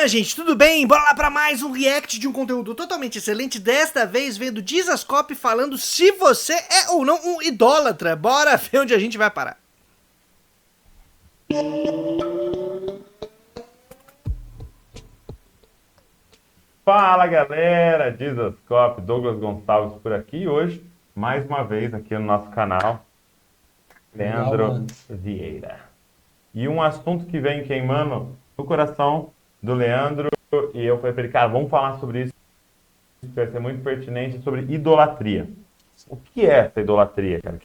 minha gente, tudo bem? Bora lá pra mais um react de um conteúdo totalmente excelente. Desta vez vendo Dizascope falando se você é ou não um idólatra. Bora ver onde a gente vai parar. Fala galera, Dizascope, Douglas Gonçalves por aqui hoje, mais uma vez aqui no nosso canal, Leandro Vieira. E um assunto que vem queimando no coração do Leandro, e eu falei para ele, cara, vamos falar sobre isso, que vai ser muito pertinente, sobre idolatria. O que é essa idolatria, cara?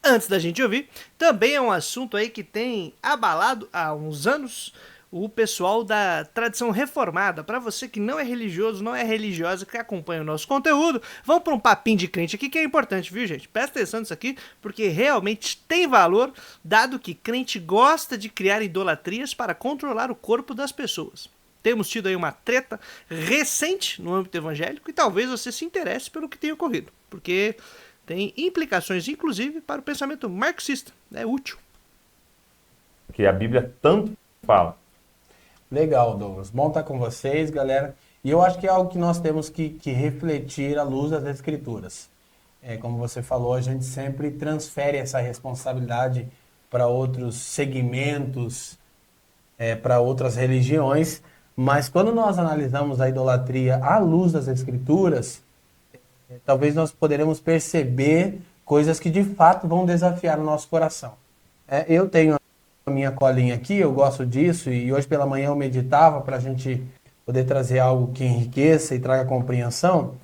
Antes da gente ouvir, também é um assunto aí que tem abalado há uns anos o pessoal da tradição reformada. Para você que não é religioso, não é religiosa, que acompanha o nosso conteúdo, vamos para um papinho de crente aqui que é importante, viu, gente? Presta atenção nisso aqui, porque realmente tem valor, dado que crente gosta de criar idolatrias para controlar o corpo das pessoas. Temos tido aí uma treta recente no âmbito evangélico e talvez você se interesse pelo que tem ocorrido, porque tem implicações, inclusive, para o pensamento marxista. É útil. Que a Bíblia tanto fala. Legal, Douglas. Bom estar com vocês, galera. E eu acho que é algo que nós temos que refletir à luz das Escrituras. Como você falou, a gente sempre transfere essa responsabilidade para outros segmentos, para outras religiões, mas quando nós analisamos a idolatria à luz das Escrituras, talvez nós poderemos perceber coisas que de fato vão desafiar o nosso coração. Eu tenho a minha colinha aqui, eu gosto disso, e hoje pela manhã eu meditava para a gente poder trazer algo que enriqueça e traga compreensão.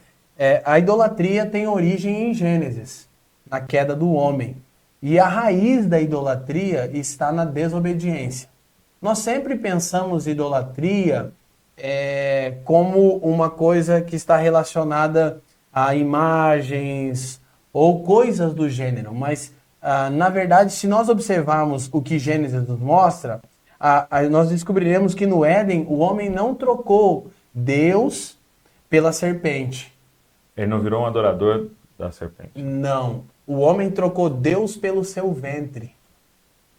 A idolatria tem origem em Gênesis, na queda do homem. E a raiz da idolatria está na desobediência. Nós sempre pensamos idolatria como uma coisa que está relacionada a imagens ou coisas do gênero, mas na verdade, se nós observarmos o que Gênesis nos mostra, nós descobriremos que no Éden o homem não trocou Deus pela serpente. Ele não virou um adorador da serpente. Não. O homem trocou Deus pelo seu ventre.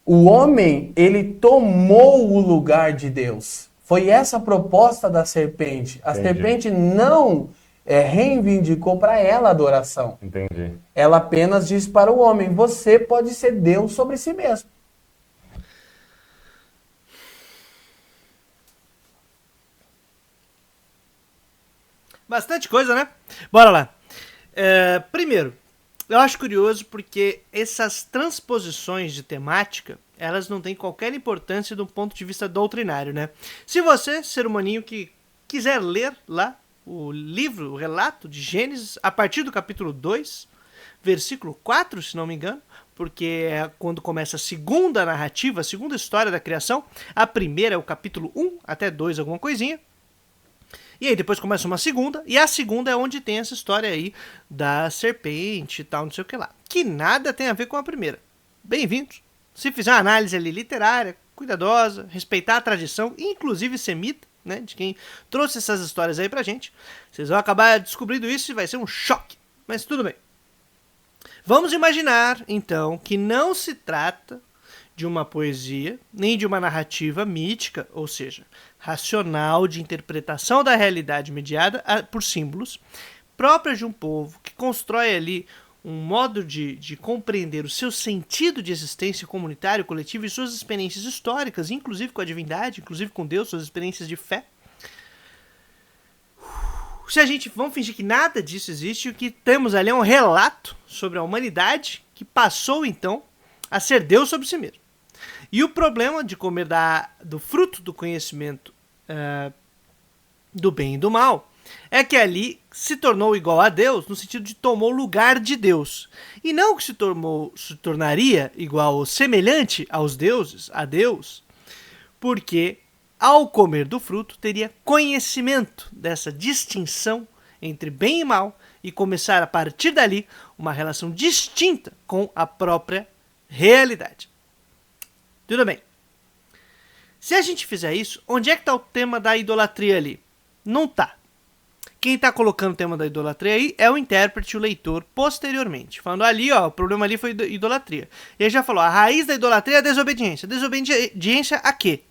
O homem, ele tomou o lugar de Deus. Foi essa a proposta da serpente. A serpente não reivindicou para ela a adoração. Entendi. Ela apenas diz para o homem, você pode ser Deus sobre si mesmo. Bastante coisa, né? Bora lá. Primeiro, eu acho curioso porque essas transposições de temática, elas não têm qualquer importância do ponto de vista doutrinário, né? Se você, ser humaninho que quiser ler lá o livro, o relato de Gênesis, a partir do capítulo 2, versículo 4, se não me engano, porque é quando começa a segunda narrativa, a segunda história da criação. A primeira é o capítulo 1 até 2, alguma coisinha. E aí depois começa uma segunda, e a segunda é onde tem essa história aí da serpente e tal, não sei o que lá. Que nada tem a ver com a primeira. Bem-vindos. Se fizer uma análise ali literária, cuidadosa, respeitar a tradição, inclusive semita, né, de quem trouxe essas histórias aí pra gente, vocês vão acabar descobrindo isso e vai ser um choque. Mas tudo bem. Vamos imaginar, então, que não se trata de uma poesia, nem de uma narrativa mítica, ou seja, racional de interpretação da realidade mediada por símbolos, próprias de um povo que constrói ali um modo de compreender o seu sentido de existência comunitário, coletivo e suas experiências históricas, inclusive com a divindade, inclusive com Deus, suas experiências de fé. Se a gente, vamos fingir que nada disso existe, o que temos ali é um relato sobre a humanidade que passou então a ser Deus sobre si mesmo. E o problema de comer do fruto do conhecimento do bem e do mal é que ali se tornou igual a Deus, no sentido de tomou o lugar de Deus. E não que se tornaria igual ou semelhante aos deuses, a Deus, porque ao comer do fruto teria conhecimento dessa distinção entre bem e mal e começar a partir dali uma relação distinta com a própria realidade. Tudo bem. Se a gente fizer isso, onde é que está o tema da idolatria ali? Não está. Quem está colocando o tema da idolatria aí é o intérprete, o leitor, posteriormente. Falando ali, ó, o problema ali foi idolatria. E ele já falou, a raiz da idolatria é a desobediência. Desobediência a quê?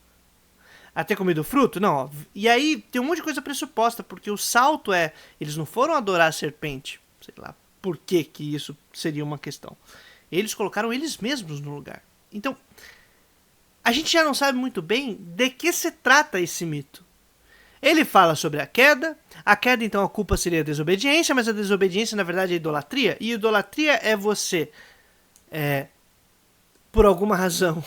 a ter comido o fruto? Não, ó. E aí tem um monte de coisa pressuposta, porque o salto eles não foram adorar a serpente. Sei lá por que isso seria uma questão. Eles colocaram eles mesmos no lugar. Então, a gente já não sabe muito bem de que se trata esse mito. Ele fala sobre a queda então a culpa seria a desobediência, mas a desobediência na verdade é idolatria, e idolatria é você, por alguma razão,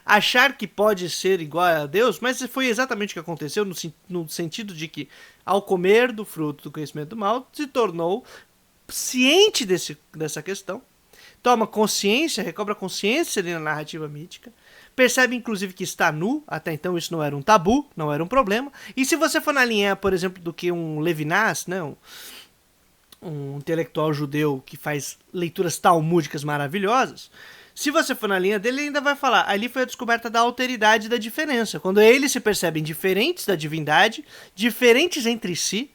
achar que pode ser igual a Deus, mas foi exatamente o que aconteceu no sentido de que, ao comer do fruto do conhecimento do mal, se tornou ciente dessa questão, toma consciência, recobra consciência ali na narrativa mítica, percebe inclusive que está nu, até então isso não era um tabu, não era um problema, e se você for na linha, por exemplo, do que um Levinas, né, um intelectual judeu que faz leituras talmúdicas maravilhosas, se você for na linha dele, ele ainda vai falar, ali foi a descoberta da alteridade e da diferença, quando eles se percebem diferentes da divindade, diferentes entre si,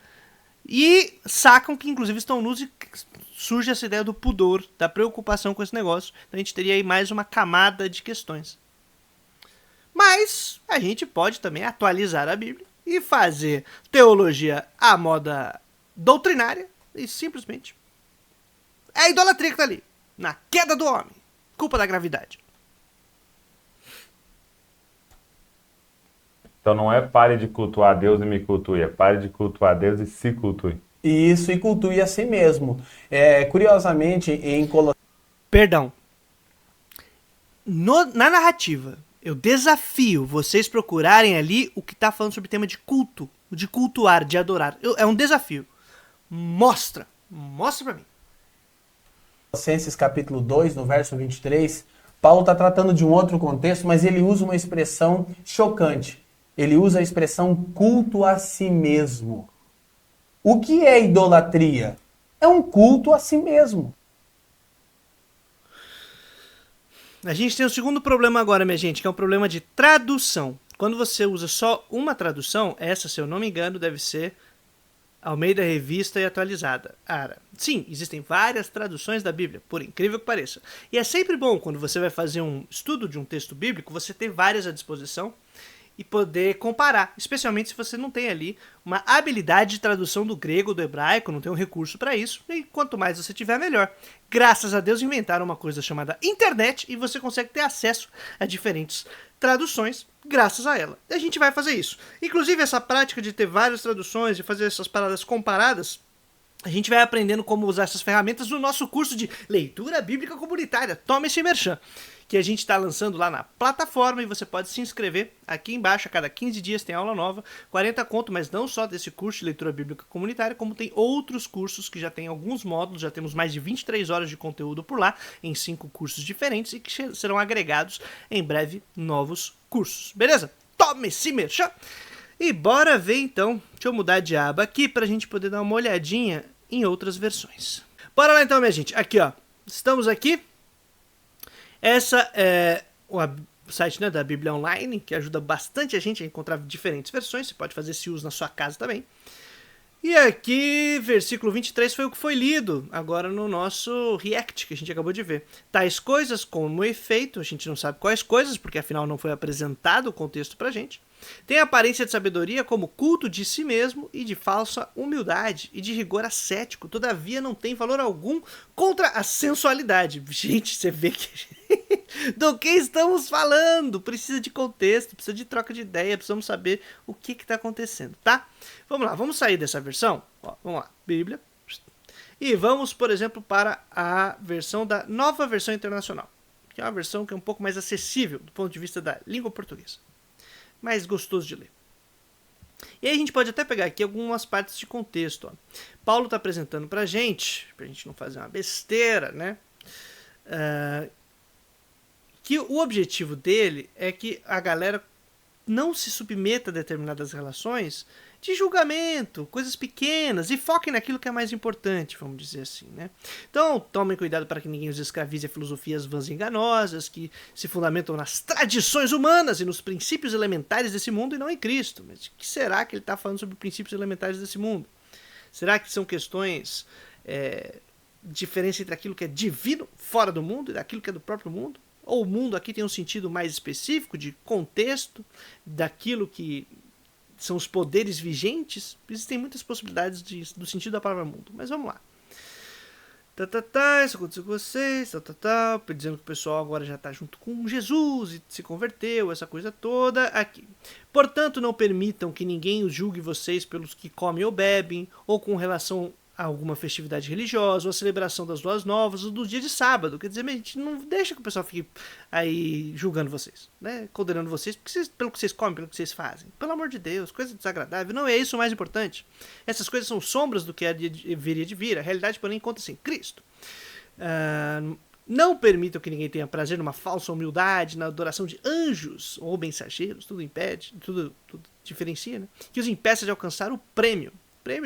e sacam que inclusive estão nus, e surge essa ideia do pudor, da preocupação com esse negócio. Então a gente teria aí mais uma camada de questões. Mas a gente pode também atualizar a Bíblia e fazer teologia à moda doutrinária e simplesmente é a idolatria que tá ali, na queda do homem, culpa da gravidade. Então não é pare de cultuar Deus e me cultue, é pare de cultuar Deus e se cultue. Isso, e cultue a si mesmo. Curiosamente, em Colossenses... Perdão. Na narrativa, eu desafio vocês procurarem ali o que está falando sobre o tema de culto, de cultuar, de adorar. É um desafio. Mostra pra mim. Colossenses capítulo 2, no verso 23, Paulo está tratando de um outro contexto, mas ele usa uma expressão chocante. Ele usa a expressão culto a si mesmo. O que é idolatria? É um culto a si mesmo. A gente tem um segundo problema agora, minha gente, que é um problema de tradução. Quando você usa só uma tradução, essa, se eu não me engano, deve ser Almeida Revista e Atualizada. Sim, existem várias traduções da Bíblia, por incrível que pareça. E é sempre bom, quando você vai fazer um estudo de um texto bíblico, você ter várias à disposição e poder comparar, especialmente se você não tem ali uma habilidade de tradução do grego, do hebraico, não tem um recurso para isso, e quanto mais você tiver, melhor. Graças a Deus inventaram uma coisa chamada internet e você consegue ter acesso a diferentes traduções graças a ela. E a gente vai fazer isso. Inclusive essa prática de ter várias traduções, de fazer essas paradas comparadas, a gente vai aprendendo como usar essas ferramentas no nosso curso de leitura bíblica comunitária. Toma esse merchan, que a gente está lançando lá na plataforma e você pode se inscrever aqui embaixo. A cada 15 dias tem aula nova, 40 conto, mas não só desse curso de leitura bíblica comunitária, como tem outros cursos que já tem alguns módulos, já temos mais de 23 horas de conteúdo por lá, em 5 cursos diferentes e que serão agregados em breve novos cursos. Beleza? Tome esse merchan! E bora ver então, deixa eu mudar de aba aqui pra gente poder dar uma olhadinha em outras versões. Bora lá então, minha gente. Aqui, ó. Estamos aqui. Essa é o site, né, da Bíblia Online, que ajuda bastante a gente a encontrar diferentes versões. Você pode fazer esse uso na sua casa também. E aqui, versículo 23 foi o que foi lido agora no nosso React, que a gente acabou de ver. Tais coisas como efeito, a gente não sabe quais coisas, porque afinal não foi apresentado o contexto pra gente. Tem aparência de sabedoria como culto de si mesmo e de falsa humildade e de rigor ascético, todavia não tem valor algum contra a sensualidade. Gente, você vê que... do que estamos falando? Precisa de contexto, precisa de troca de ideia, precisamos saber o que está acontecendo, tá? Vamos lá, vamos sair dessa versão? Ó, vamos lá, Bíblia. E vamos, por exemplo, para a versão da Nova Versão Internacional, que é uma versão que é um pouco mais acessível do ponto de vista da língua portuguesa. Mais gostoso de ler. E aí a gente pode até pegar aqui algumas partes de contexto. Ó. Paulo está apresentando pra gente não fazer uma besteira, né? Que o objetivo dele é que a galera não se submeta a determinadas relações de julgamento, coisas pequenas, e foquem naquilo que é mais importante, vamos dizer assim, né? Então, tomem cuidado para que ninguém os escravize a filosofias vãs e enganosas, que se fundamentam nas tradições humanas e nos princípios elementares desse mundo e não em Cristo. Mas o que será que ele está falando sobre princípios elementares desse mundo? Será que são questões diferença entre aquilo que é divino fora do mundo e daquilo que é do próprio mundo? Ou o mundo aqui tem um sentido mais específico de contexto, daquilo que são os poderes vigentes? Existem muitas possibilidades do sentido da palavra mundo, mas vamos lá. Isso aconteceu com vocês, dizendo que o pessoal agora já está junto com Jesus e se converteu, essa coisa toda aqui. Portanto, não permitam que ninguém os julgue vocês pelos que comem ou bebem, ou com relação a alguma festividade religiosa, ou a celebração das luas novas, ou do dia de sábado. Quer dizer, a gente não deixa que o pessoal fique aí julgando vocês, né? Condenando vocês pelo que vocês comem, pelo que vocês fazem. Pelo amor de Deus, coisa desagradável. Não é isso o mais importante. Essas coisas são sombras do que viria de vir. A realidade, porém, encontra-se em Cristo. Não permitam que ninguém tenha prazer numa falsa humildade, na adoração de anjos ou mensageiros. Tudo impede, tudo diferencia, né? Que os impeça de alcançar o prêmio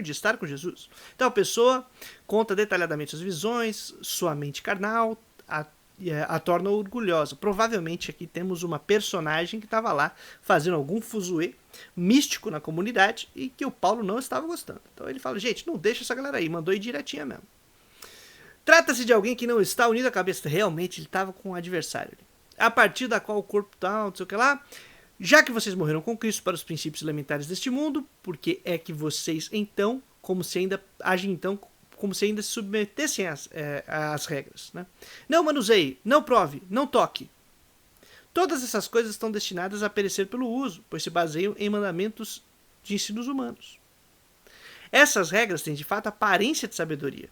de estar com Jesus. Então a pessoa conta detalhadamente as visões, sua mente carnal a torna orgulhosa. Provavelmente aqui temos uma personagem que estava lá fazendo algum fuzuê místico na comunidade e que o Paulo não estava gostando. Então ele fala, gente, não deixa essa galera aí, mandou ir direitinha mesmo. Trata-se de alguém que não está unido à cabeça. Realmente ele estava com um adversário ali. A partir da qual o corpo tal, não sei o que lá. Já que vocês morreram com Cristo para os princípios elementares deste mundo, porque é que vocês então, como se ainda se submetessem às regras, né? Não manuseie, não prove, não toque. Todas essas coisas estão destinadas a perecer pelo uso, pois se baseiam em mandamentos de ensinos humanos. Essas regras têm de fato aparência de sabedoria,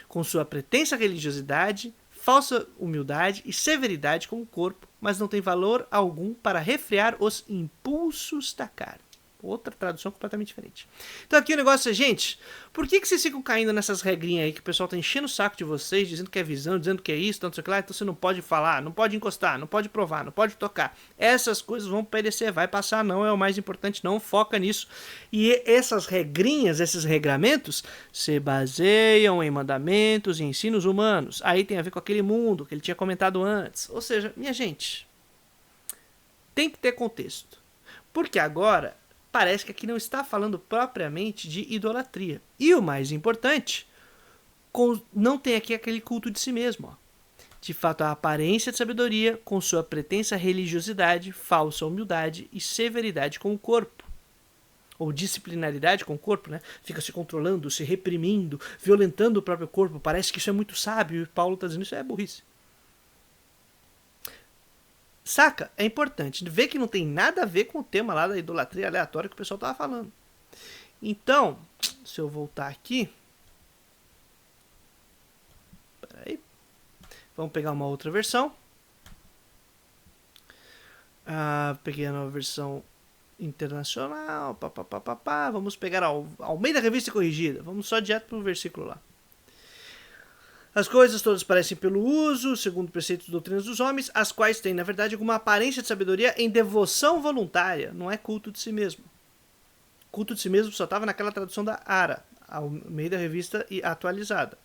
com sua pretensa religiosidade, falsa humildade e severidade com o corpo, mas não tem valor algum para refrear os impulsos da carne. Outra tradução completamente diferente. Então aqui o negócio é, gente, por que vocês ficam caindo nessas regrinhas aí que o pessoal tá enchendo o saco de vocês, dizendo que é visão, dizendo que é isso, tanto sei lá, então você não pode falar, não pode encostar, não pode provar, não pode tocar. Essas coisas vão perecer, vai passar, não é o mais importante, não foca nisso. E essas regrinhas, esses regramentos, se baseiam em mandamentos e ensinos humanos. Aí tem a ver com aquele mundo que ele tinha comentado antes. Ou seja, minha gente, tem que ter contexto. Porque agora parece que aqui não está falando propriamente de idolatria. E o mais importante, não tem aqui aquele culto de si mesmo. Ó. De fato, a aparência de sabedoria com sua pretensa religiosidade, falsa humildade e severidade com o corpo. Ou disciplinaridade com o corpo, né? Fica se controlando, se reprimindo, violentando o próprio corpo. Parece que isso é muito sábio. E Paulo está dizendo isso é burrice. Saca? É importante ver que não tem nada a ver com o tema lá da idolatria aleatória que o pessoal estava falando. Então, se eu voltar aqui. Peraí. Vamos pegar uma outra versão. Peguei a nova versão internacional. Vamos pegar ao meio da revista corrigida. Vamos só direto para o versículo lá. As coisas todas parecem pelo uso, segundo preceitos e doutrinas dos homens, as quais têm, na verdade, alguma aparência de sabedoria em devoção voluntária. Não é culto de si mesmo. Culto de si mesmo só estava naquela tradução da ARA, ao meio da revista e atualizada.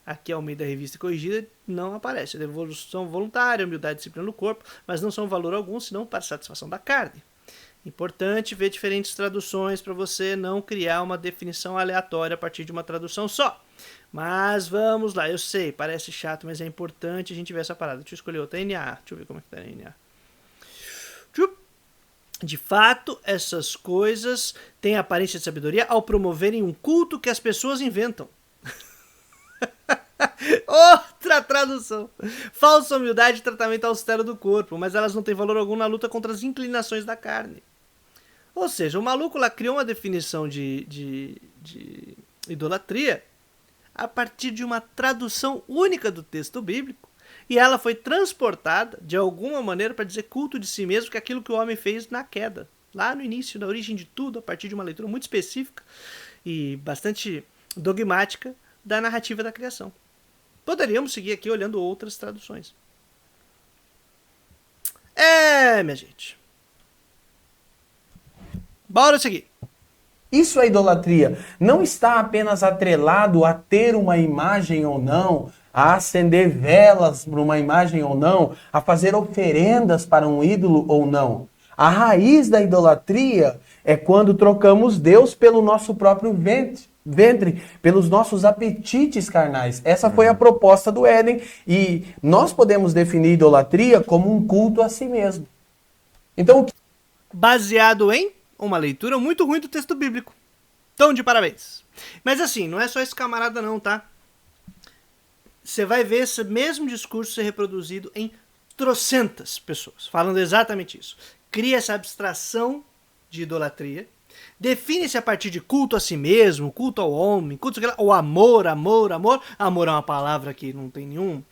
Aqui, ao meio da revista corrigida, não aparece. Devoção voluntária, humildade e disciplina no corpo, mas não são valor algum, senão para satisfação da carne. Importante ver diferentes traduções para você não criar uma definição aleatória a partir de uma tradução só. Mas vamos lá, eu sei, parece chato, mas é importante a gente ver essa parada. Deixa eu escolher outra, NA. Deixa eu ver como é que tá a NA. De fato, essas coisas têm aparência de sabedoria ao promoverem um culto que as pessoas inventam. Outra tradução. Falsa humildade e tratamento austero do corpo, mas elas não têm valor algum na luta contra as inclinações da carne. Ou seja, o maluco lá criou uma definição de idolatria a partir de uma tradução única do texto bíblico, e ela foi transportada de alguma maneira para dizer culto de si mesmo, que é aquilo que o homem fez na queda, lá no início, na origem de tudo, a partir de uma leitura muito específica e bastante dogmática da narrativa da criação. Poderíamos seguir aqui olhando outras traduções. Minha gente. Bora seguir. Isso é idolatria. Não está apenas atrelado a ter uma imagem ou não, a acender velas para uma imagem ou não, a fazer oferendas para um ídolo ou não. A raiz da idolatria é quando trocamos Deus pelo nosso próprio ventre. ventre, pelos nossos apetites carnais. Essa foi a proposta do Éden. E nós podemos definir idolatria como um culto a si mesmo. Então, Baseado em uma leitura muito ruim do texto bíblico. Então, de parabéns. Mas assim, não é só esse camarada não, tá? Você vai ver esse mesmo discurso ser reproduzido em trocentas pessoas, falando exatamente isso. Cria essa abstração de idolatria, define-se a partir de culto a si mesmo, culto ao homem, culto ao amor, amor, amor. Amor é uma palavra que não tem nenhuma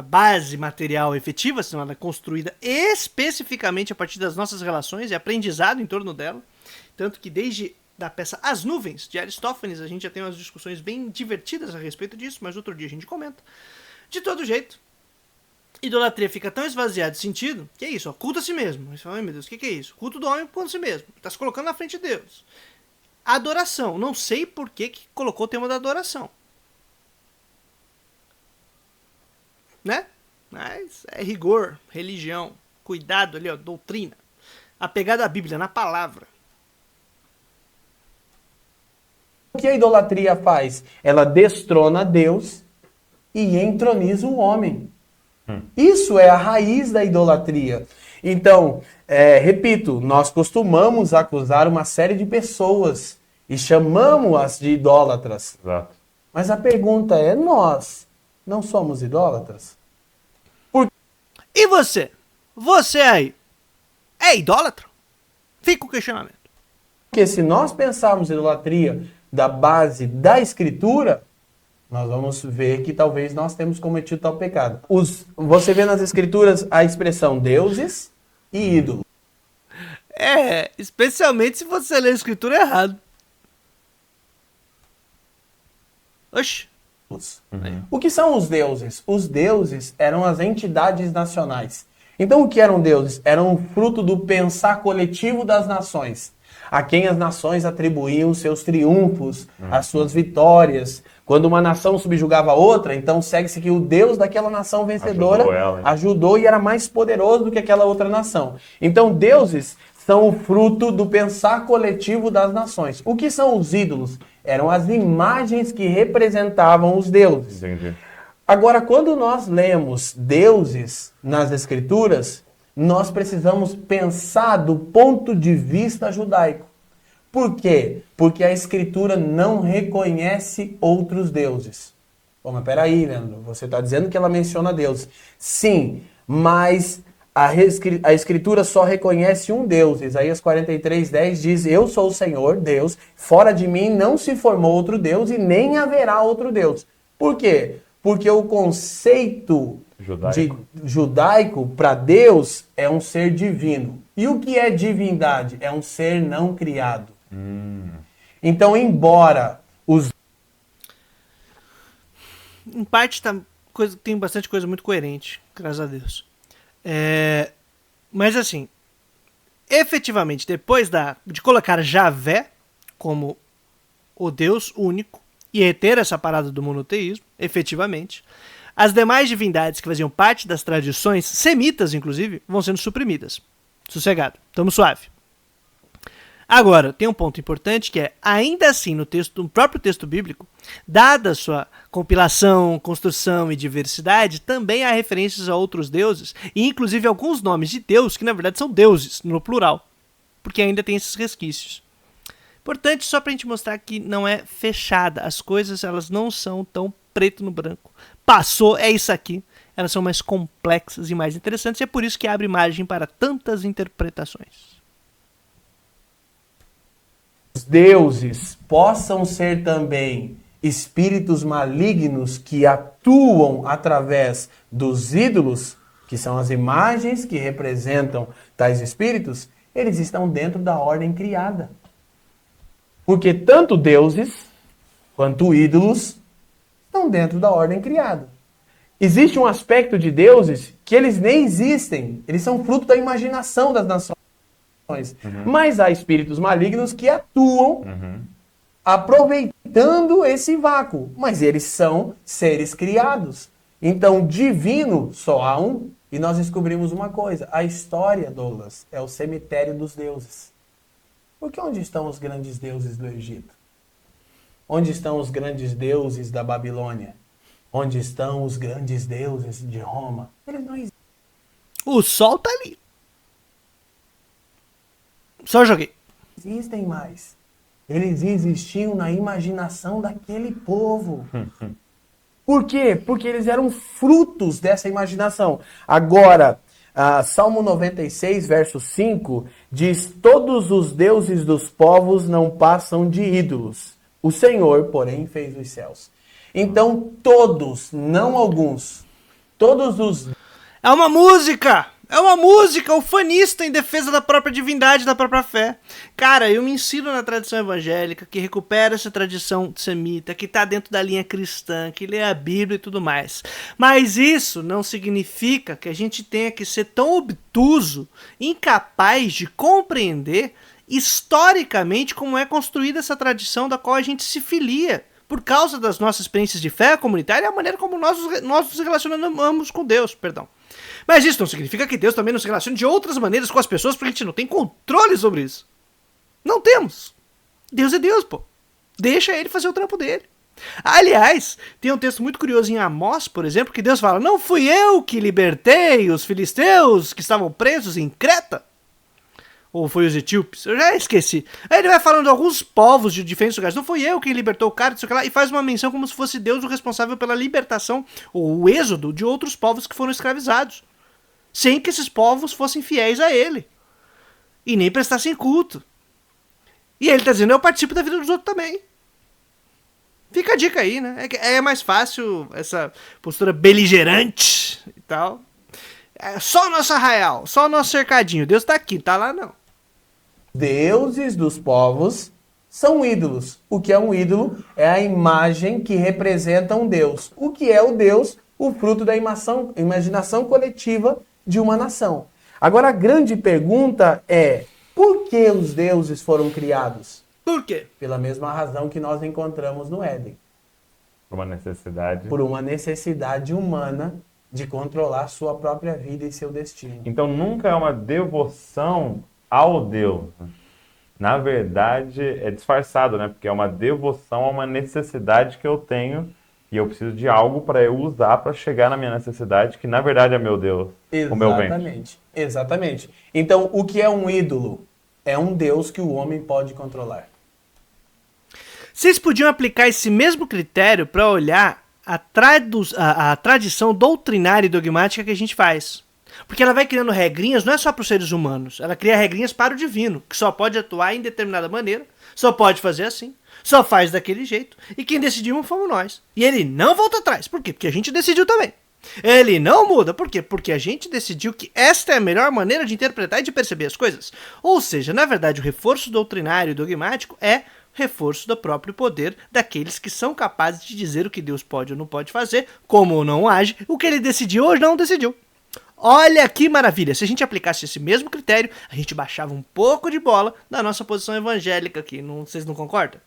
base material efetiva, senão ela é construída especificamente a partir das nossas relações e aprendizado em torno dela. Tanto que desde da peça As Nuvens, de Aristófanes, a gente já tem umas discussões bem divertidas a respeito disso, mas outro dia a gente comenta. De todo jeito, idolatria fica tão esvaziada de sentido, que é isso, ó, culto a si mesmo. Você fala, ai meu Deus, o que é isso? Culto do homem por si mesmo. Está se colocando na frente de Deus. Adoração. Não sei por que colocou o tema da adoração. Né? Mas é rigor, religião, cuidado ali, ó, doutrina. Apegado à Bíblia, na palavra. o que a idolatria faz? Ela destrona Deus e entroniza o homem. Isso é a raiz da idolatria. Então, repito, nós costumamos acusar uma série de pessoas e chamamos-as de idólatras. Exato. Mas a pergunta é, nós não somos idólatras? E você? Você aí, é idólatra? Fica o questionamento. Porque se nós pensarmos idolatria da base da Escritura, nós vamos ver que talvez nós temos cometido tal pecado. Você vê nas Escrituras a expressão deuses e ídolos. Especialmente se você ler a escritura errado. Oxi. O que são os deuses? Os deuses eram as entidades nacionais. Então o que eram deuses? Eram fruto do pensar coletivo das nações, a quem as nações atribuíam seus triunfos, as suas vitórias. Quando uma nação subjugava a outra, então segue-se que o Deus daquela nação vencedora ajudou e era mais poderoso do que aquela outra nação. Então deuses são o fruto do pensar coletivo das nações. O que são os ídolos? Eram as imagens que representavam os deuses. Entendi. Agora, quando nós lemos deuses nas Escrituras, nós precisamos pensar do ponto de vista judaico. Por quê? Porque a Escritura não reconhece outros deuses. Bom, mas peraí, Leandro, você está dizendo que ela menciona deuses. Sim, mas a Escritura só reconhece um Deus. Isaías 43:10 diz, eu sou o Senhor, Deus, fora de mim não se formou outro Deus e nem haverá outro Deus. Por quê? Porque o conceito judaico para Deus é um ser divino. E o que é divindade? É um ser não criado. Então, embora os... Em parte tem bastante coisa muito coerente, graças a Deus. Mas assim, efetivamente, depois de colocar Javé como o Deus único e reter essa parada do monoteísmo, efetivamente, as demais divindades que faziam parte das tradições, semitas inclusive, vão sendo suprimidas. Sossegado, tamo suave. Agora, tem um ponto importante que é, ainda assim, no próprio texto bíblico, dada a sua compilação, construção e diversidade, também há referências a outros deuses, e inclusive alguns nomes de Deus que na verdade são deuses, no plural, porque ainda tem esses resquícios. Importante só pra gente mostrar que não é fechada, as coisas elas não são tão preto no branco. Passou, é isso aqui, elas são mais complexas e mais interessantes, e é por isso que abre margem para tantas interpretações. Os deuses possam ser também espíritos malignos que atuam através dos ídolos, que são as imagens que representam tais espíritos, eles estão dentro da ordem criada. Porque tanto deuses quanto ídolos estão dentro da ordem criada. Existe um aspecto de deuses que eles nem existem, eles são fruto da imaginação das nações. Mas há espíritos malignos que atuam aproveitando esse vácuo. Mas eles são seres criados. Então, divino só há um. E nós descobrimos uma coisa. A história, Douglas, é o cemitério dos deuses. Porque onde estão os grandes deuses do Egito? Onde estão os grandes deuses da Babilônia? Onde estão os grandes deuses de Roma? Eles não O sol tá ali. Só joguei. existem mais. Eles existiam na imaginação daquele povo. Por quê? Porque eles eram frutos dessa imaginação. Agora, Salmo 96, verso 5, diz: todos os deuses dos povos não passam de ídolos. O Senhor, porém, fez os céus. Então, todos, não alguns, todos os... É uma música! É uma música ufanista em defesa da própria divindade, da própria fé. Cara, eu me ensino na tradição evangélica, que recupera essa tradição semita, que tá dentro da linha cristã, que lê a Bíblia e tudo mais. Mas isso não significa que a gente tenha que ser tão obtuso, incapaz de compreender historicamente como é construída essa tradição da qual a gente se filia, por causa das nossas experiências de fé comunitária e a maneira como nós nos relacionamos com Deus, perdão. Mas isso não significa que Deus também não se relacione de outras maneiras com as pessoas, porque a gente não tem controle sobre isso. Não temos. Deus é Deus, pô. Deixa ele fazer o trampo dele. Aliás, tem um texto muito curioso em Amós, por exemplo, que Deus fala: não fui eu que libertei os filisteus que estavam presos em Creta? Ou foi os etíopes? Eu já esqueci. Aí ele vai falando de alguns povos de diferentes lugares. Não foi eu quem libertou o cara, não sei o que lá, e faz uma menção como se fosse Deus o responsável pela libertação, ou o êxodo de outros povos que foram escravizados, sem que esses povos fossem fiéis a ele. E nem prestassem culto. E ele está dizendo: eu participo da vida dos outros também. Fica a dica aí, né? É mais fácil essa postura beligerante e tal. É só o nosso arraial, só o nosso cercadinho. Deus tá aqui, tá lá não. Deuses dos povos são ídolos. O que é um ídolo é a imagem que representa um Deus. O que é o Deus? O fruto da imaginação coletiva de uma nação. Agora a grande pergunta é: por que os deuses foram criados? Por quê? Pela mesma razão que nós encontramos no Éden. Por uma necessidade. Por uma necessidade humana de controlar sua própria vida e seu destino. Então nunca é uma devoção ao Deus. Na verdade, é disfarçado, né? Porque é uma devoção a uma necessidade que eu tenho e eu preciso de algo para eu usar para chegar na minha necessidade, que na verdade é meu Deus, o meu bem. Exatamente, exatamente. Então, o que é um ídolo? É um Deus que o homem pode controlar. Vocês podiam aplicar esse mesmo critério para olhar a tradição doutrinária e dogmática que a gente faz. Porque ela vai criando regrinhas, não é só para os seres humanos, ela cria regrinhas para o divino, que só pode atuar em determinada maneira, só pode fazer assim, só faz daquele jeito, e quem decidiu fomos nós. E ele não volta atrás. Por quê? Porque a gente decidiu também. Ele não muda. Por quê? Porque a gente decidiu que esta é a melhor maneira de interpretar e de perceber as coisas. Ou seja, na verdade, o reforço doutrinário e dogmático é reforço do próprio poder daqueles que são capazes de dizer o que Deus pode ou não pode fazer, como ou não age, o que ele decidiu ou não decidiu. Olha que maravilha, se a gente aplicasse esse mesmo critério, a gente baixava um pouco de bola da nossa posição evangélica aqui, vocês não concordam?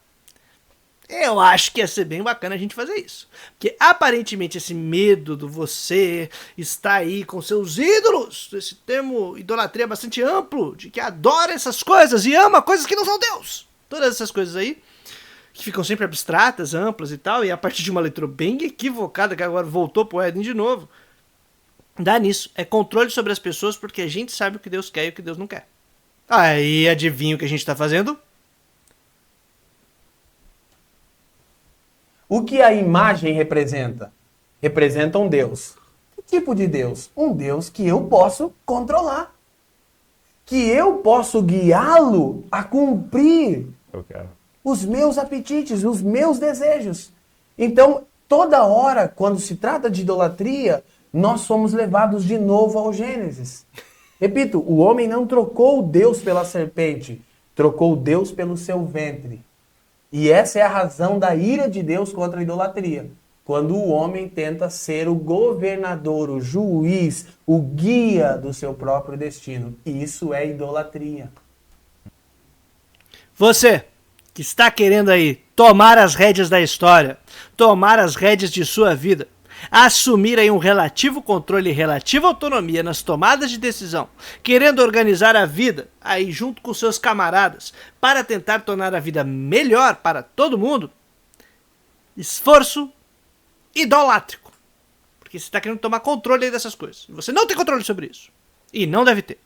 Eu acho que ia ser bem bacana a gente fazer isso. Porque aparentemente esse medo do você está aí com seus ídolos, esse termo idolatria bastante amplo, de que adora essas coisas e ama coisas que não são Deus. Todas essas coisas aí, que ficam sempre abstratas, amplas e tal, e a partir de uma leitura bem equivocada, que agora voltou pro Éden de novo, dá nisso. É controle sobre as pessoas porque a gente sabe o que Deus quer e o que Deus não quer. Aí adivinha o que a gente está fazendo? O que a imagem representa? Representa um Deus. Que tipo de Deus? Um Deus que eu posso controlar. Que eu posso guiá-lo a cumprir os meus apetites, os meus desejos. Então, toda hora, quando se trata de idolatria, nós somos levados de novo ao Gênesis. Repito, o homem não trocou Deus pela serpente, trocou Deus pelo seu ventre. E essa é a razão da ira de Deus contra a idolatria. Quando o homem tenta ser o governador, o juiz, o guia do seu próprio destino. Isso é idolatria. Você que está querendo aí tomar as rédeas da história, tomar as rédeas de sua vida, assumir aí um relativo controle e relativa autonomia nas tomadas de decisão, querendo organizar a vida aí junto com seus camaradas para tentar tornar a vida melhor para todo mundo, esforço idolátrico. Porque você está querendo tomar controle dessas coisas. Você não tem controle sobre isso. E não deve ter.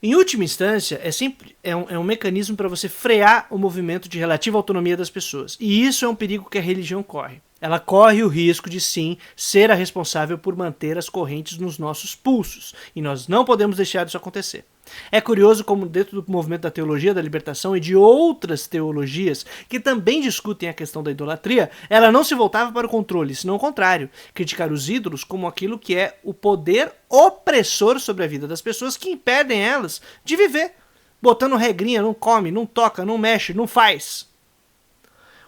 Em última instância, é um mecanismo para você frear o movimento de relativa autonomia das pessoas. E isso é um perigo que a religião corre. Ela corre o risco de, sim, ser a responsável por manter as correntes nos nossos pulsos. E nós não podemos deixar isso acontecer. É curioso como dentro do movimento da teologia da libertação e de outras teologias que também discutem a questão da idolatria, ela não se voltava para o controle, senão o contrário, criticar os ídolos como aquilo que é o poder opressor sobre a vida das pessoas que impedem elas de viver, botando regrinha, não come, não toca, não mexe, não faz.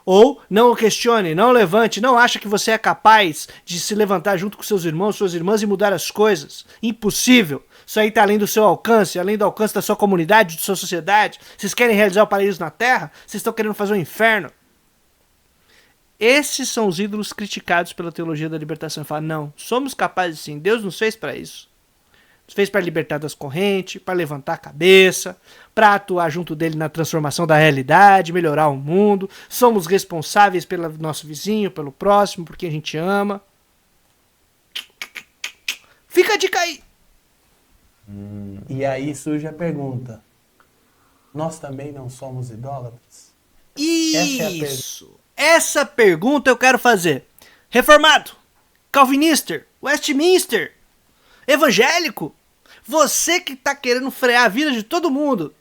Ou não o questione, não levante, não acha que você é capaz de se levantar junto com seus irmãos, suas irmãs e mudar as coisas. Impossível. Isso aí está além do seu alcance, além do alcance da sua comunidade, da sua sociedade. Vocês querem realizar o paraíso na Terra? Vocês estão querendo fazer um inferno? Esses são os ídolos criticados pela teologia da libertação. Fala, não, somos capazes sim, Deus nos fez para isso. Nos fez para libertar das correntes, para levantar a cabeça, para atuar junto dele na transformação da realidade, melhorar o mundo. Somos responsáveis pelo nosso vizinho, pelo próximo, por quem a gente ama. Fica a dica aí! E aí surge a pergunta: nós também não somos idólatras? Isso! Essa pergunta eu quero fazer. Reformado, calvinista, Westminster, evangélico, você que está querendo frear a vida de todo mundo,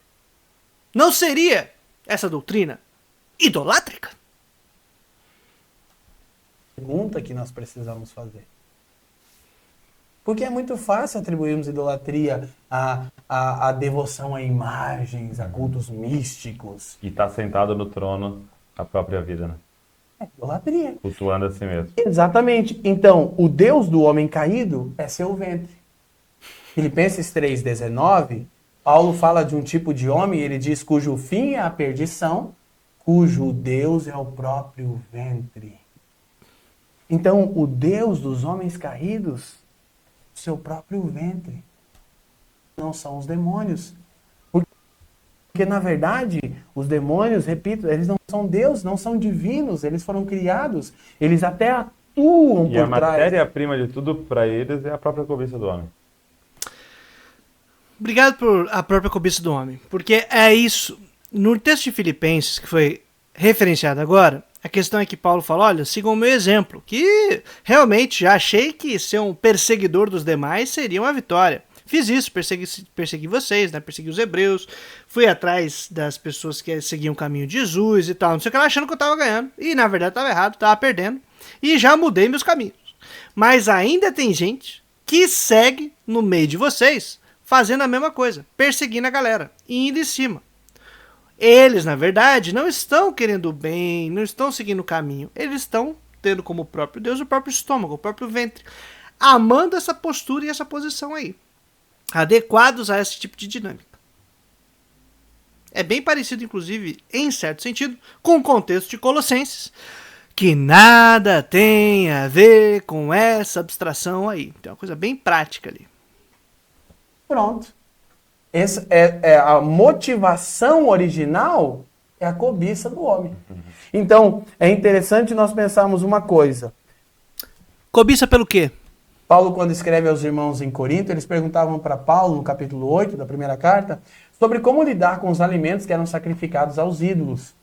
não seria essa doutrina idolátrica? Pergunta que nós precisamos fazer. Porque é muito fácil atribuirmos idolatria à devoção a imagens, a cultos místicos. E tá sentado no trono a própria vida, né? É idolatria. Cultuando a si mesmo. Exatamente. Então, o Deus do homem caído é seu ventre. Filipenses 3,19, Paulo fala de um tipo de homem, ele diz, cujo fim é a perdição, cujo Deus é o próprio ventre. Então, o Deus dos homens caídos, seu próprio ventre, não são os demônios. Porque, na verdade, os demônios, repito, eles não são Deus, não são divinos, eles foram criados, eles até atuam por trás. E a matéria-prima de tudo para eles é a própria cobiça do homem. Obrigado por a própria cobiça do homem, porque é isso. No texto de Filipenses, que foi referenciado agora, a questão é que Paulo fala, olha, sigam o meu exemplo, que realmente já achei que ser um perseguidor dos demais seria uma vitória. Fiz isso, persegui vocês, né? Persegui os hebreus, fui atrás das pessoas que seguiam o caminho de Jesus e tal, não sei o que, achando que eu tava ganhando, e na verdade tava errado, tava perdendo, e já mudei meus caminhos. Mas ainda tem gente que segue no meio de vocês, fazendo a mesma coisa, perseguindo a galera, indo em cima. Eles, na verdade, não estão querendo o bem, não estão seguindo o caminho. Eles estão tendo como próprio Deus o próprio estômago, o próprio ventre, amando essa postura e essa posição aí, adequados a esse tipo de dinâmica. É bem parecido, inclusive, em certo sentido, com o contexto de Colossenses, que nada tem a ver com essa abstração aí. Tem uma coisa bem prática ali. Pronto. Essa é a motivação original, é a cobiça do homem. Então, é interessante nós pensarmos uma coisa. Cobiça pelo quê? Paulo, quando escreve aos irmãos em Corinto, eles perguntavam para Paulo, no capítulo 8 da primeira carta, sobre como lidar com os alimentos que eram sacrificados aos ídolos.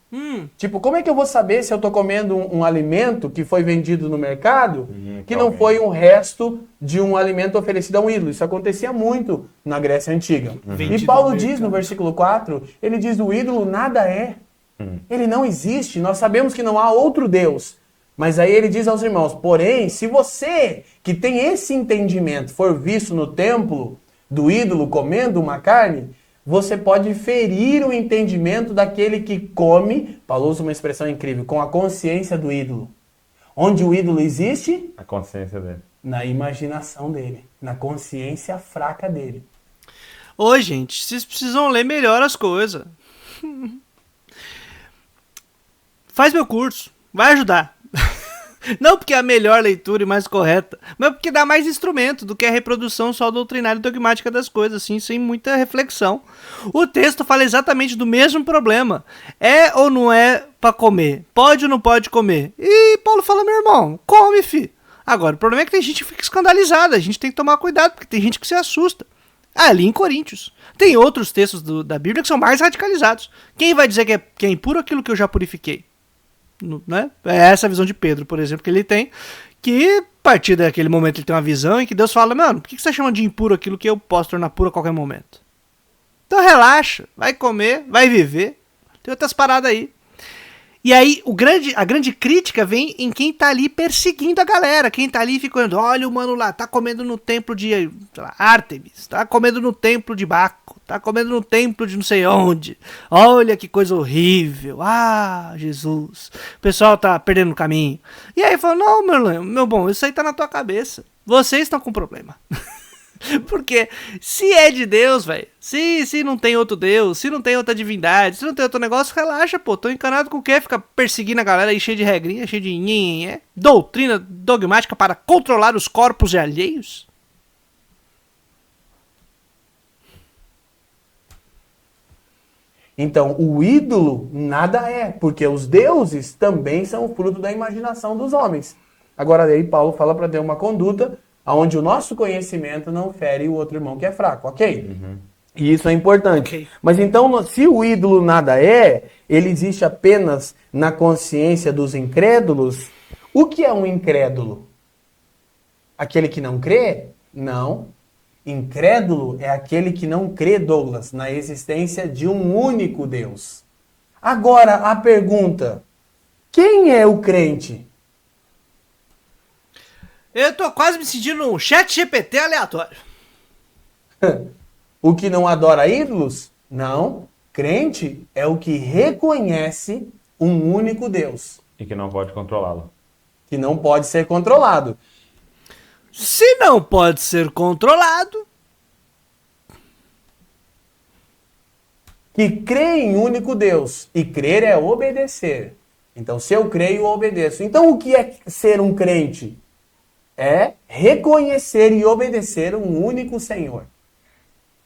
Tipo, como é que eu vou saber se eu estou comendo um alimento que foi vendido no mercado, que não foi um resto de um alimento oferecido a um ídolo? Isso acontecia muito na Grécia Antiga. E Paulo diz no versículo 4, ele diz, o ídolo nada é. Ele não existe, nós sabemos que não há outro Deus. Mas aí ele diz aos irmãos, porém, se você que tem esse entendimento for visto no templo do ídolo comendo uma carne, você pode ferir o entendimento daquele que come, Paulo usa uma expressão incrível, com a consciência do ídolo. Onde o ídolo existe? A consciência dele. Na imaginação dele, na consciência fraca dele. Ô, gente, vocês precisam ler melhor as coisas. Faz meu curso, vai ajudar. Não porque é a melhor leitura e mais correta, mas porque dá mais instrumento do que a reprodução só doutrinária e dogmática das coisas, assim, sem muita reflexão. O texto fala exatamente do mesmo problema. É ou não é pra comer? Pode ou não pode comer? E Paulo fala, meu irmão, come, fi. Agora, o problema é que tem gente que fica escandalizada, a gente tem que tomar cuidado, porque tem gente que se assusta. Ali em Coríntios. Tem outros textos da Bíblia que são mais radicalizados. Quem vai dizer que é impuro aquilo que eu já purifiquei? Né? É essa a visão de Pedro, por exemplo, que ele tem, que a partir daquele momento ele tem uma visão em que Deus fala, mano, por que você está chamando de impuro aquilo que eu posso tornar puro a qualquer momento? Então relaxa, vai comer, vai viver, tem outras paradas aí. E aí a grande crítica vem em quem tá ali perseguindo a galera, quem tá ali ficando, olha o mano lá, tá comendo no templo de sei lá, Ártemis, tá comendo no templo de Baco, tá comendo no templo de não sei onde, olha que coisa horrível, ah, Jesus, o pessoal tá perdendo o caminho. E aí fala, não, meu bom, isso aí tá na tua cabeça, vocês estão com problema. Porque se é de Deus, velho, se não tem outro Deus, se não tem outra divindade, se não tem outro negócio, relaxa, pô, tô encanado com o quê? Fica perseguindo a galera aí cheio de regrinha, cheio de nhenhenhé, doutrina dogmática para controlar os corpos alheios? Então, o ídolo nada é, porque os deuses também são o fruto da imaginação dos homens. Agora aí Paulo fala para ter uma conduta onde o nosso conhecimento não fere o outro irmão que é fraco, ok? Uhum. E isso é importante. Okay. Mas então, se o ídolo nada é, ele existe apenas na consciência dos incrédulos, o que é um incrédulo? Aquele que não crê? Não. Incrédulo é aquele que não crê, Douglas, na existência de um único Deus. Agora, a pergunta, quem é o crente? Eu tô quase me sentindo um chat GPT aleatório. O que não adora ídolos? Não. Crente é o que reconhece um único Deus. E que não pode controlá-lo. Que não pode ser controlado. Se não pode ser controlado... Que crê em único Deus. E crer é obedecer. Então, se eu creio, eu obedeço. Então, o que é ser um crente? É reconhecer e obedecer um único Senhor,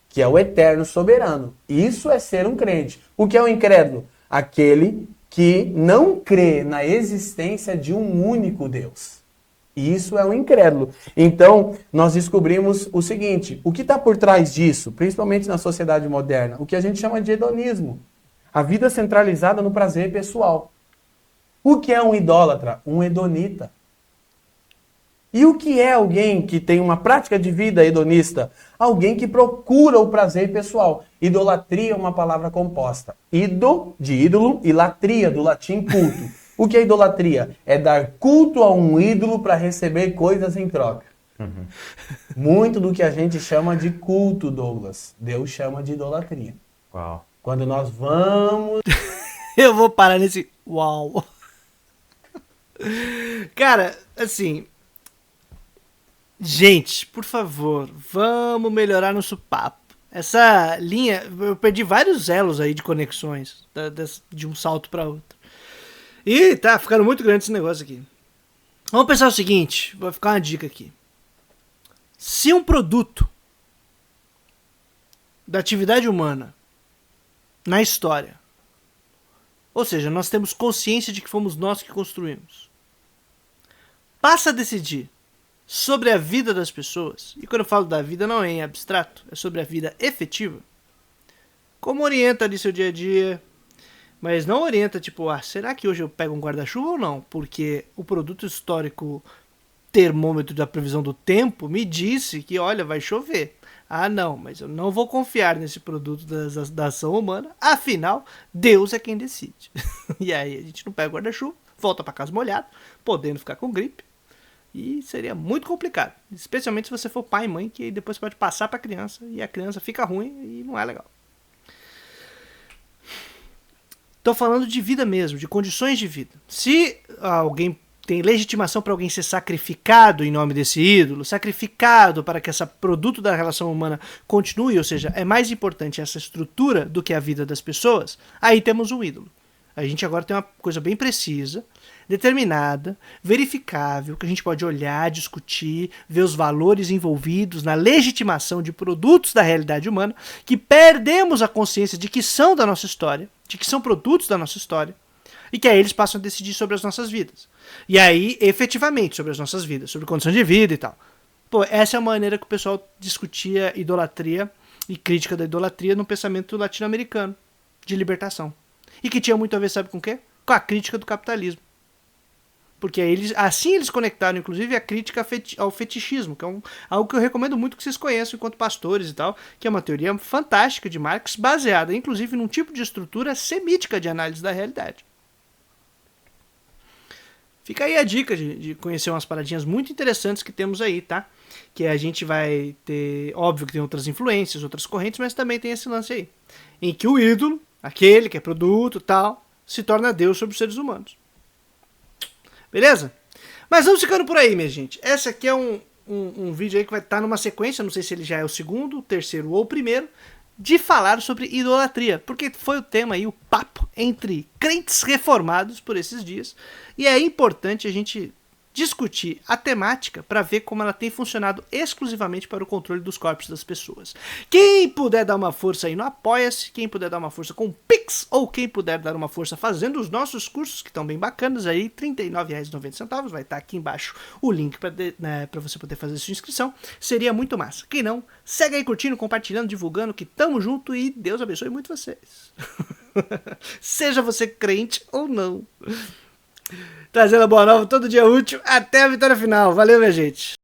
que é o eterno soberano. Isso é ser um crente. O que é um incrédulo? Aquele que não crê na existência de um único Deus. Isso é um incrédulo. Então, nós descobrimos o seguinte, o que está por trás disso, principalmente na sociedade moderna? O que a gente chama de hedonismo. A vida centralizada no prazer pessoal. O que é um idólatra? Um hedonita. E o que é alguém que tem uma prática de vida hedonista? Alguém que procura o prazer pessoal. Idolatria é uma palavra composta. Ido, de ídolo, e latria, do latim culto. O que é idolatria? É dar culto a um ídolo para receber coisas em troca. Uhum. Muito do que a gente chama de culto, Douglas, Deus chama de idolatria. Uau. Quando nós vamos... Eu vou parar nesse uau. Cara, assim... Gente, por favor, vamos melhorar nosso papo. Essa linha, eu perdi vários elos aí de conexões, de um salto para outro. E tá ficando muito grande esse negócio aqui. Vamos pensar o seguinte, vou ficar uma dica aqui. Se um produto da atividade humana na história, ou seja, nós temos consciência de que fomos nós que construímos, passa a decidir sobre a vida das pessoas, e quando eu falo da vida não é em abstrato, é sobre a vida efetiva, como orienta ali seu dia a dia, mas não orienta tipo, será que hoje eu pego um guarda-chuva ou não? Porque o produto histórico termômetro da previsão do tempo me disse que, olha, vai chover. Ah, não, mas eu não vou confiar nesse produto da ação humana, afinal, Deus é quem decide. E aí a gente não pega o guarda-chuva, volta para casa molhado, podendo ficar com gripe, e seria muito complicado, especialmente se você for pai e mãe, que depois pode passar para a criança e a criança fica ruim e não é legal. Estou falando de vida mesmo, de condições de vida. Se alguém tem legitimação para alguém ser sacrificado em nome desse ídolo, sacrificado para que esse produto da relação humana continue, ou seja, é mais importante essa estrutura do que a vida das pessoas, aí temos um ídolo. A gente agora tem uma coisa bem precisa, determinada, verificável, que a gente pode olhar, discutir, ver os valores envolvidos na legitimação de produtos da realidade humana, que perdemos a consciência de que são da nossa história, de que são produtos da nossa história, e que aí eles passam a decidir sobre as nossas vidas. E aí, efetivamente, sobre as nossas vidas, sobre condição de vida e tal. Pô, essa é a maneira que o pessoal discutia idolatria e crítica da idolatria no pensamento latino-americano, de libertação. E que tinha muito a ver, sabe com o quê? Com a crítica do capitalismo. Porque assim eles conectaram, inclusive, a crítica ao fetichismo, que é algo que eu recomendo muito que vocês conheçam enquanto pastores e tal, que é uma teoria fantástica de Marx, baseada, inclusive, num tipo de estrutura semítica de análise da realidade. Fica aí a dica de conhecer umas paradinhas muito interessantes que temos aí, tá? Que a gente vai ter, óbvio que tem outras influências, outras correntes, mas também tem esse lance aí. Em que o ídolo, aquele que é produto e tal, se torna Deus sobre os seres humanos. Beleza? Mas vamos ficando por aí, minha gente. Esse aqui é um vídeo aí que vai estar numa sequência, não sei se ele já é o segundo, o terceiro ou o primeiro, de falar sobre idolatria, porque foi o tema aí, o papo entre crentes reformados por esses dias, e é importante a gente discutir a temática para ver como ela tem funcionado exclusivamente para o controle dos corpos das pessoas. Quem puder dar uma força aí no Apoia-se, quem puder dar uma força com o Pix, ou quem puder dar uma força fazendo os nossos cursos, que estão bem bacanas aí, R$ 39,90, vai estar aqui embaixo o link para você poder fazer sua inscrição, seria muito massa. Quem não, segue aí curtindo, compartilhando, divulgando, que tamo junto e Deus abençoe muito vocês. Seja você crente ou não. Trazendo a boa nova todo dia útil. Até a vitória final. Valeu, minha gente.